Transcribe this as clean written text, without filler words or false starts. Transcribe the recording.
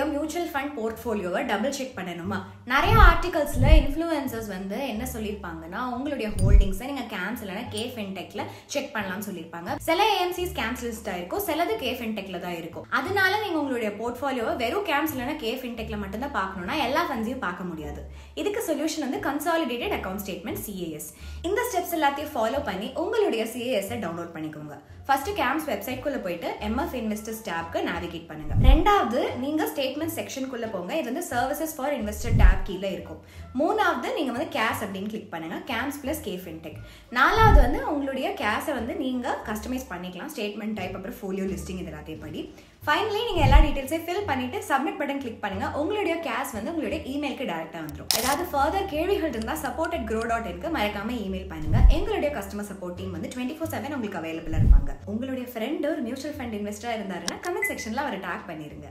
உங்களுடைய mutual fund போர்ட்ஃபோலியோவை double check பண்ணணுமா? நிறைய ஆர்டிகல்ஸ்ல இன்ஃப்ளூயன்சர்ஸ் என்ன சொல்லியிருப்பாங்கன்னா, உங்களுடைய ஹோல்டிங்ஸை நீங்க கேம்ஸ் இல்லைன்னா கே ஃபின்டெக்ல செக் பண்ணலாம்னு சொல்லியிருப்பாங்க. சில ஏஎம்சிஸ் கேம்ஸ் லிஸ்டா இருக்கும், சிலது கே ஃபின்டெக்ல தான் இருக்கும். அதனால நீங்க உங்களுடைய போர்ட்ஃபோலியோவை வெறும் கேம்ஸ் இல்லைன்னா கே ஃபின்டெக்ல மட்டும் தான் பார்க்கணும்னா எல்லா ஃபண்ட்ஸையும் பார்க்க முடியாது. இதுக்கு solution consolidated account statement CAS. இந்த ஸ்டெப்ஸ் எல்லாத்தையும் ஃபாலோ பண்ணி உங்களுடைய CAS டவுன்லோட் பண்ணிக்கோங்க. ஃபர்ஸ்ட் கேம்ஸ் வெப்சைட் குள்ள போயிட்டு MF Investors டாப்க்கு நேவிகேட் பண்ணுங்க. ரெண்டாவது நீங்க ஸ்டேட்மெண்ட் செக்ஷன் குள்ள போங்க. இது சர்வீசஸ் ஃபார் இன்வெஸ்டர் டாப் கீழ இருக்கும். மூணாவது நீங்க கேஷ் அப்படின்னு கிளிக் பண்ணுங்க. Games plus K fintech. நாலாவது உங்களுடைய கேஷை நீங்க கஸ்டமைஸ் பண்ணிக்கலாம். ஸ்டேட்மெண்ட் டைப் அப்புறம் ஃபோலியோ லிஸ்டிங் இது எல்லாத்தையும் படி. ஃபைனலி நீங்க எல்லா டீடைல்ஸையும் ஃபில் பண்ணிட்டு சப்மிட் பட்டன் கிளிக் பண்ணுங்க. உங்களுடைய கேஷ் உங்களுடைய இமெயிலுக்கு டைரக்டா வந்துடும். ஏதாவது ஃபர்தர் கேள்விகள் இருந்தா support@grow.in மறக்காம இமெயில் பண்ணுங்க. எங்களுடைய கஸ்டமர் சப்போர்ட் டீம் 24/7 உங்களுக்கு அவைலபிளா இருப்பாங்க. உங்களுடைய ஃப்ரெண்ட் ஒரு மியூச்சுவல் ஃபண்ட் இன்வெஸ்டரா இருந்தாருன்னா கமெண்ட் செக்ஷன்ல அவரை டாக் பண்ணிருங்க.